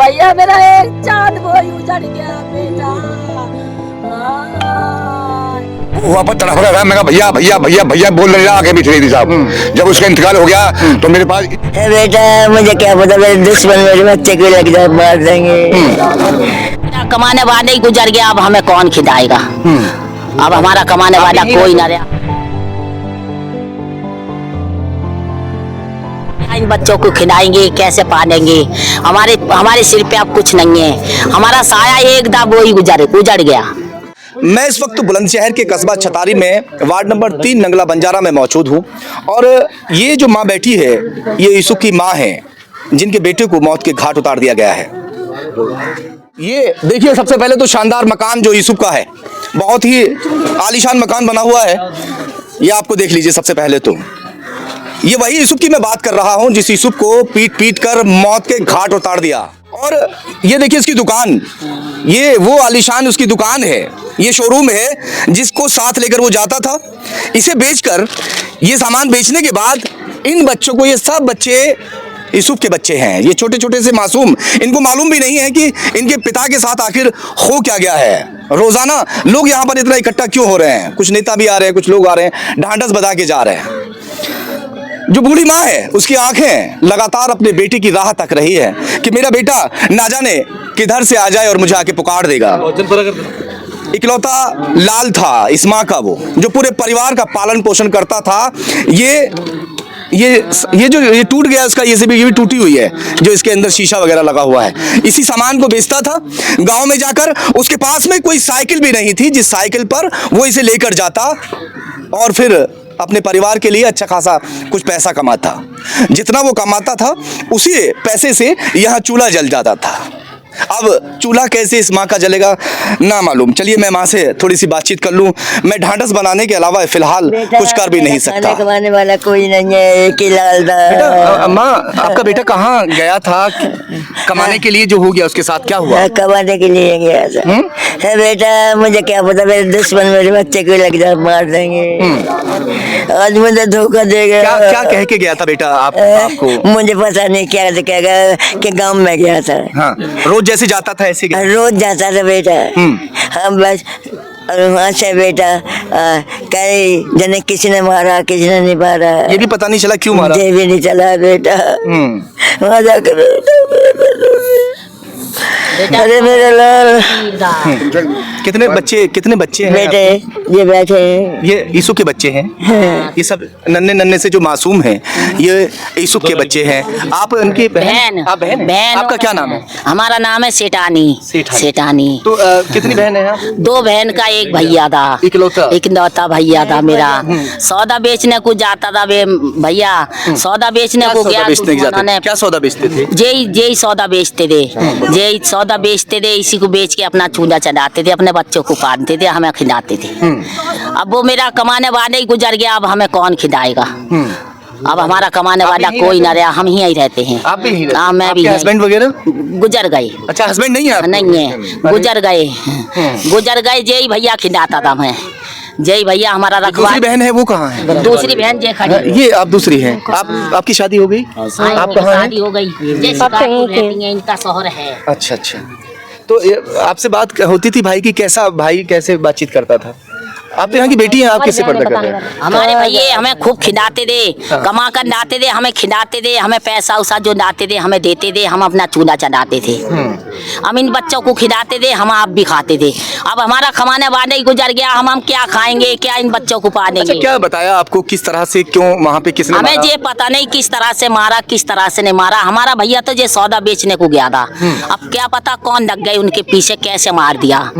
भैया मेरा एक चांद वो उजड़ गया बेटा। वहाँ पर तड़फ रहा, मैं कहा भैया भैया भैया भैया बोल रहे आगे भी थे साहब। जब उसका इंतकाल हो गया तो मेरे पास बेटा मुझे क्या पता मेरे दुश्मन मेरे बच्चे को लग जाए मार देंगे। कमाने वाले ही गुजर गया, अब हमें कौन खिलाएगा? अब हमारा कमाने वाला कोई ना रहा। इन बच्चों को खिलाएंगे कैसे पालेंगे? हमारे सिर पे अब कुछ नहीं है, हमारा साया एकदम वो ही उजड़ गया। मैं इस वक्त बुलंदशहर के कस्बा छतारी में वार्ड नंबर 3 नंगला बंजारा में मौजूद हूँ और ये जो माँ बैठी है ये यूसुफ की माँ है जिनके बेटे को मौत के घाट उतार दिया गया है। ये देखिए सबसे पहले तो शानदार मकान जो यूसुफ का है, बहुत ही आलीशान मकान बना हुआ है। ये आपको देख लीजिए। सबसे पहले तो ये वही यूसुफ की मैं बात कर रहा हूँ जिस यूसुफ को पीट पीट कर मौत के घाट उतार दिया। और ये देखिए इसकी दुकान, ये वो आलीशान उसकी दुकान है, ये शोरूम है जिसको साथ लेकर वो जाता था। इसे बेचकर ये सामान बेचने के बाद इन बच्चों को, ये सब बच्चे यूसुफ के बच्चे हैं, ये छोटे छोटे से मासूम, इनको मालूम भी नहीं है कि इनके पिता के साथ आखिर हो क्या गया है। रोजाना लोग यहाँ पर इतना इकट्ठा क्यों हो रहे हैं? कुछ नेता भी आ रहे हैं, कुछ लोग आ रहे हैं, ढांढस बजा के जा रहे हैं। जो बूढ़ी माँ है उसकी आंखें लगातार अपने बेटे की राह तक रही है कि मेरा बेटा ना जाने किधर से आ जाए और मुझे आके पुकार देगा। इकलौता लाल था इस माँ का, वो जो पूरे परिवार का पालन पोषण करता था। ये टूट गया, इसका ये भी टूटी हुई है, जो इसके अंदर शीशा वगैरह लगा हुआ है। इसी सामान को बेचता था गांव में जाकर। उसके पास में कोई साइकिल भी नहीं थी जिस साइकिल पर वो इसे लेकर जाता और फिर अपने परिवार के लिए अच्छा खासा कुछ पैसा कमाता। जितना वो कमाता था उसी पैसे से यहाँ चूल्हा जल जाता था। अब चूल्हा कैसे इस माँ का जलेगा ना मालूम। चलिए मैं माँ से थोड़ी सी बातचीत कर लूँ। मैं ढांढस बनाने के अलावा फिलहाल कुछ कर भी नहीं सकता। कमाने वाला कोई नहीं है, एक ही लाल था। माँ आपका बेटा कहाँ गया था कमाने के लिए? जो हो गया उसके साथ क्या हुआ? कमाने के लिए गया था। बेटा मुझे क्या पता मेरे दुश्मन मेरे बच्चे को लग जाए मार देंगे। आज मुझे धोखा देगा। क्या कह के गया था बेटा आपको? मुझे पता नहीं क्या कहेगा कि गांव में गया था। हाँ, रोज जैसे जाता था ऐसे गया? रोज जाता था बेटा। हम बस और वहाँ से बेटा कई जने किसी ने मारा किसी ने नहीं मारा, ये भी पता नहीं चला क्यों मारा? ये भी नहीं चला बेटा। वहाँ जाकर अरे मेरा लाल। कितने बच्चे हैं बेटे ये बैठे हैं, ये यूसुफ के बच्चे हैं। ये सब नन्हे नन्हे से जो मासूम हैं ये यूसुफ के बच्चे हैं। आप उनकी बहन? आप बहन? आपका क्या नाम है? हमारा नाम है सेठानी। तो कितनी बहन है आप? 2 बहन का एक भैया था, इकलौता भैया था मेरा। सौदा बेचने को जाता था भैया, सौदा बेचने को गया। क्या सौदा बेचते थे? यही सौदा बेचते थे, इसी को बेच के अपना चूल्हा चलाते थे, अपने बच्चों को पालते थे, हमें खिलाते थे। अब वो मेरा कमाने वाले ही गुजर गया, अब हमें कौन खिलाएगा? अब हमारा कमाने वाला कोई ना रहा, हम ही रहते हैं। आप भी? हाँ मैं भी। हस्बैंड वगैरह गुजर गए। अच्छा, हस्बैंड नहीं है? नहीं है, गुजर गए। जय भैया खिलाता था मैं, जय भैया हमारा रखवा। दूसरी बहन है वो कहाँ है? दूसरी बहन जे खड़ी। ये आप दूसरी हैं। आपकी शादी हो गई? आप कहाँ हैं? शादी हो गई, इनका शोहर है। अच्छा। तो आपसे बात होती थी भाई की? भाई कैसे बातचीत करता था? आप तो यहाँ की बेटी हैं, आप कैसे पर्दा कर रहे हैं? हमारे भैया हमें खूब खिलाते थे, कमा कर लाते थे, हमें खिलाते थे, हमें पैसा उसा जो लाते थे हमें देते थे, हम अपना चूल्हा चलाते थे। हम इन बच्चों को खिलाते थे, हम आप भी खाते थे। अब हमारा कमाने वाले ही गुजर गया, हम क्या खाएंगे, क्या इन बच्चों को पालेंगे? अच्छा, क्या बताया आपको किस तरह से, क्यों वहाँ पे किसने हमें ये पता नहीं किस तरह से मारा, किस तरह से नहीं मारा। हमारा भैया तो ये सौदा बेचने को गया था, अब क्या पता कौन लग गए उनके पीछे, कैसे मार दिया।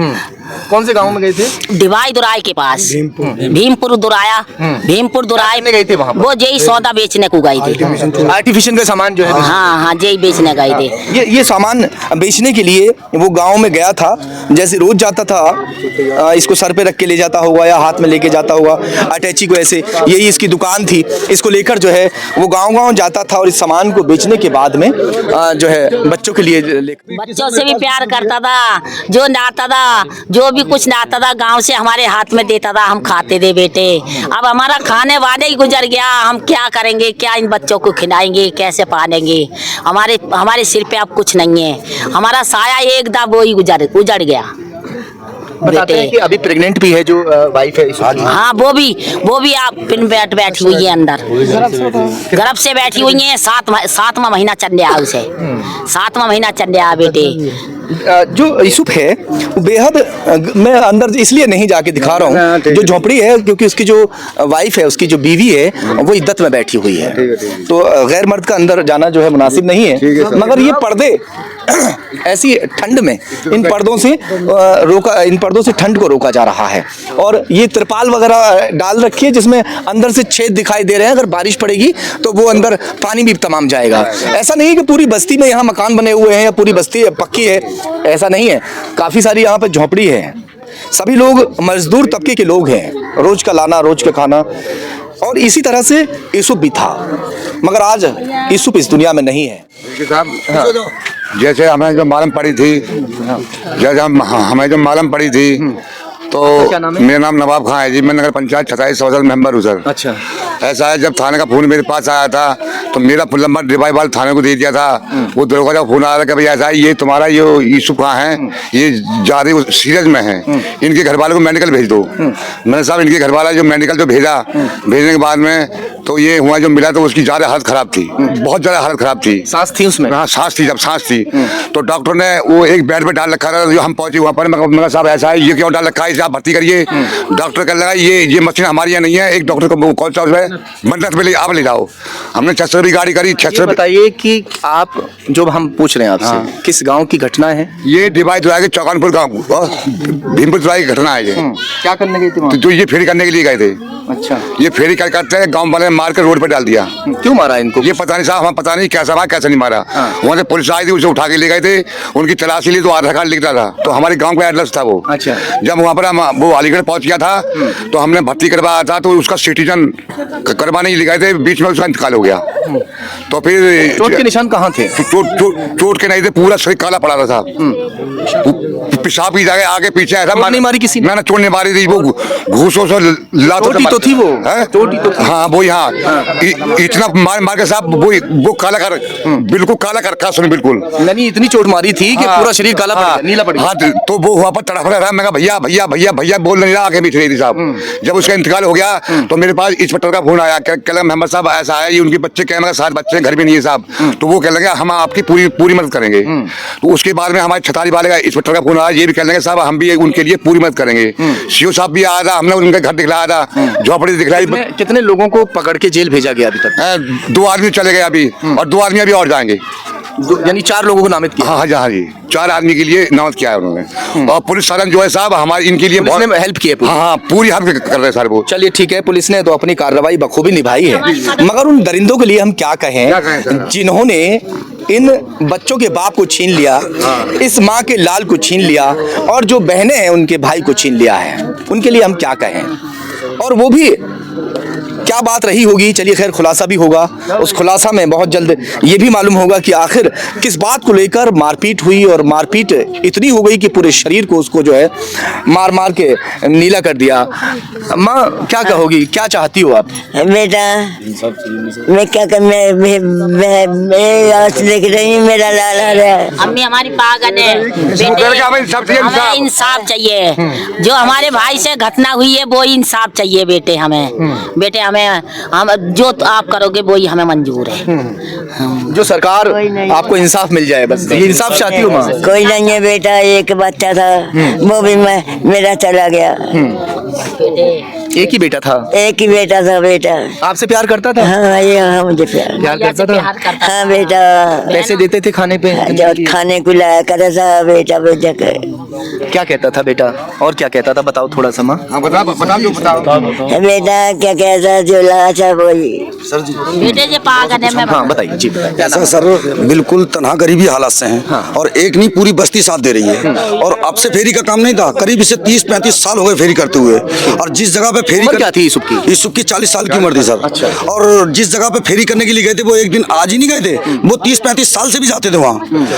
कौन से गांव में गए थे? डिवाई दुराई के पास, भीमपुर दुराया, भीमपुर दुराई में गए थे। वहाँ वो यही सौदा बेचने को गए थे, आर्टिफिशियल का सामान जो है। हाँ यही बेचने गए थे। ये सामान बेचने के लिए वो गांव में गया था। जैसे रोज जाता था, इसको सर पे रख के ले जाता होगा या हाथ में लेके जाता होगा अटैची को, ऐसे यही इसकी दुकान थी। इसको लेकर जो है वो गाँव जाता था और इस सामान को बेचने के बाद में जो है बच्चों के लिए, बच्चों से भी प्यार करता था, जो लाता था, जो भी कुछ लाता था गांव से हमारे हाथ में देता था, हम खाते थे बेटे। अब हमारा खाने वाले ही गुजर गया, हम क्या करेंगे, क्या इन बच्चों को खिलाएंगे, कैसे पालेंगे। हमारे सिर पे अब कुछ नहीं है, हमारा साया एकदम वो ही उजड़ गया। बताते हैं कि अभी प्रेग्नेंट भी है जो वाइफ है इसकी। हाँ वो भी आप पिन बैठी हुई है अंदर, गर्भ से बैठी हुई है। 7वां महीना चल रहा है उसे, 7वां महीना चल रहा है बेटे। जो यूसुफ है वो बेहद, मैं अंदर इसलिए नहीं जाके दिखा रहा हूँ, जो झोपड़ी है, क्योंकि उसकी जो वाइफ है, उसकी जो बीवी है, वो इद्दत में बैठी हुई है, तो गैर मर्द का अंदर जाना जो है मुनासिब नहीं है। मगर ये पर्दे ऐसी ठंड में इन पर्दों से ठंड को रोका जा रहा है। और ये तिरपाल वगैरह डाल रखी है जिसमें अंदर से छेद दिखाई दे रहे हैं। अगर बारिश पड़ेगी तो वो अंदर पानी भी तमाम जाएगा। ऐसा नहीं है कि पूरी बस्ती में यहाँ मकान बने हुए हैं या पूरी बस्ती पक्की है, ऐसा नहीं है। काफी सारी यहाँ पे झोपड़ी है। सभी लोग मजदूर तबके के लोग हैं, रोज का लाना, रोज का खाना। और इसी तरह से यूसुफ भी था, मगर आज यूसुफ इस दुनिया में नहीं है। जैसे हमें जो मालूम पड़ी थी, हमें जो मालूम पड़ी थी, तो मेरा नाम नवाब खां है जी। मैं नगर पंचायत 27 वार्ड मेंबर हूँ सर। अच्छा, ऐसा है, जब थाने का फोन मेरे पास आया था तो मेरा फोन नंबर डिवाइस वाले थाने को दे दिया था। वो दरोगा का फोन आया था कि भाई ऐसा है, ये तुम्हारा ये यूसुफ खां है, ये जा रही सीरियस में है, इनके घर वाले को मेडिकल भेज दो। मैंने साहब इनके घर वाला जो मेडिकल जो भेजा, भेजने के बाद में तो ये हुआ जो मिला तो उसकी ज़्यादा हालत खराब थी, बहुत ज़्यादा हालत खराब थी। सांस थी उसमें? हाँ सांस थी, जब सांस थी तो डॉक्टर ने वो एक बेड पे डाल रखा था। जो हम पहुंचे वहाँ पर, मैं साहब ऐसा है, ये क्यों डाल रखा है, इसे आप भर्ती करिए। डॉक्टर कहने लगा ये मशीन हमारी यहाँ नहीं है, एक डॉक्टर को कौन सा उसमें मन्नत में आप ले जाओ। हमने 600 की गाड़ी करी। 600। बताइए कि आप जो हम पूछ रहे हैं आपसे, किस गांव की घटना है? ये डिवाइस के चौकानपुर गाँव, भीमपुर की घटना है। ये क्या करने गए थे? जो ये फेरी करने के लिए गए थे। अच्छा, ये फेरी कर करते हैं, गांव वाले मार कर रोड पे डाल दिया। क्यों मारा इनको? ये पता नहीं साहब, हमें पता नहीं कैसा मारा कैसा नहीं मारा। वहाँ से पुलिस आई थी, उसे उठा के ले गए थे। उनकी तलाशी ली तो आधार कार्ड लिखता था, तो हमारे गांव का एड्रेस था वो। अच्छा, जब वहाँ पर हम वो अलीगढ़ पहुँच गया था तो हमने भर्ती करवाया था, तो उसका सिटीजन करवाने ले गए थे, बीच में उसका इंतकाल हो गया। तो फिर चोट के निशान कहाँ थे? चोट के नहीं थे, पूरा शरीर काला पड़ा था। पेशाब की जगह आगे पीछे ऐसा नहीं मारी किसी ने? मैंने चोट नहीं मारी थी, वो घूसों से चोटी तो थी वो। हाँ वो यहाँ इतना मार के साहब वो काला कर, बिल्कुल काला कर रखा, सुन बिल्कुल। नहीं, इतनी चोट मारी थी कि पूरा शरीर काला पड़ गया, नीला पड़ गया। हाँ, तो वो वहाँ पर तड़प रहा था। मैं कहा भैया भैया भैया भैया बोल नहीं रहा, आगे पीछे रही थी साहब। जब उसका इंतकाल हो गया तो मेरे पास इंस्पेक्टर का फोन आया, कहला मेहमद साहब ऐसा है, ये उनके बच्चे कह लगा 7 बच्चे घर में नहीं है साहब। तो वो कह लगे हम आपकी पूरी मदद करेंगे। तो उसके बाद में हमारे छतारी वाले का इंस्पेक्टर का फोन आया, ये भी कह लगे साहब हम भी उनके लिए पूरी मदद करेंगे। सीओ साहब भी आया था, हमने उनका घर दिखलाया था, झोपड़ी दिखलाई। कितने लोगों को पकड़ के जेल भेजा गया अभी तक? 2 आदमी चले गए अभी, और 2 आदमी अभी और जाएंगे। यानी 4 लोगों को नामित किया? हाँ जी, 4 आदमी के लिए नामित किया है उन्होंने। और पुलिस साधन जो है साहब हमारी इनके लिए बहुत हेल्प की है। हाँ, पूरी हेल्प कर रहे हैं सर वो। चलिए ठीक है, पुलिस ने तो अपनी कार्रवाई बखूबी निभाई है, मगर उन दरिंदों के लिए हम क्या कहें जिन्होंने इन बच्चों के बाप को छीन लिया, इस माँ के लाल को छीन लिया, और जो बहनें हैं उनके भाई को छीन लिया है। उनके लिए हम क्या कहें, और वो भी क्या बात रही होगी। चलिए खैर, खुलासा भी होगा। उस खुलासा में बहुत जल्द ये भी मालूम होगा कि आखिर किस बात को लेकर मारपीट हुई, और मारपीट इतनी हो गई कि पूरे शरीर को उसको जो है मार मार के नीला कर दिया। माँ क्या कहोगी, क्या चाहती हो आप? बेटा मैं क्या कर, मैं आज देख रही हूँ मेरा लाला है। अम्मी हमारी पागल है, हमें इंसाफ चाहिए। जो हमारे भाई से घटना हुई है वो इंसाफ चाहिए बेटे, हमें बेटे हमें हम जो आप करोगे वो ही हमें मंजूर है। जो सरकार आपको इंसाफ मिल जाए, बस ये इंसाफ चाहती हो माँ? कोई नहीं है बेटा, एक बच्चा था वो भी मेरा चला गया। एक ही बेटा था? एक ही बेटा था। बेटा आपसे प्यार करता था? हाँ, ये हाँ, मुझे प्यार करता था। हाँ बेटा, पैसे देते थे खाने पे? जब खाने को लाया करता था बेटा। बेटा क्या कहता था बेटा, और क्या कहता था बताओ थोड़ा सा माँ। बताओ बेटा क्या कहता, जो लाचा वही बेटे जो पागल है। हाँ बताइए जी। ऐसा सर बिल्कुल तनहा गरीबी हालात से हैं। हाँ। और एक नहीं पूरी बस्ती साथ दे रही है। और अब से फेरी का काम नहीं था, करीब इसे 30-35 साल हो गए फेरी करते हुए। और जिस जगह पे पे फेरी उम्र क्या थी यूसुफ की? यूसुफ की 40 साल की उम्र थी सर। अच्छा। और जिस जगह पे फेरी करने के लिए गए थे वो एक दिन आज ही नहीं गए थे, वो 30-35 साल से भी जाते थे वहाँ।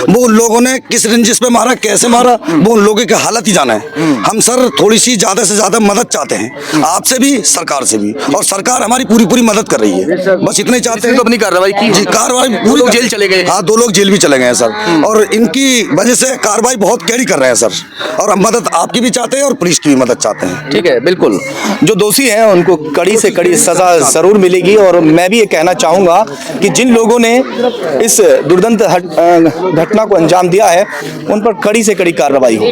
वो उन लोगों ने किस रंजिश पे मारा, कैसे मारा, वो उन लोगों की हालत ही जाना है। हम सर थोड़ी सी ज्यादा से ज्यादा मदद चाहते हैं, आपसे भी सरकार से भी, और सरकार हमारी पूरी पूरी मदद कर रही है, बस इतना ही चाहते हैं। तो अपनी कार्रवाई की जी, कार्रवाई दो पूरी लोग जेल चले गए। हाँ, 2 लोग जेल भी चले गए हैं सर, और इनकी वजह से कार्रवाई बहुत कैरी कर रहे हैं सर, और हम मदद आपकी भी चाहते हैं और पुलिस की भी मदद चाहते हैं। ठीक है, बिल्कुल। जो दोषी हैं उनको कड़ी से कड़ी सजा जरूर मिलेगी, और मैं भी ये कहना चाहूंगा कि जिन लोगों ने इस दुर्दांत घटना को अंजाम दिया है उन पर कड़ी से कड़ी कार्रवाई हो।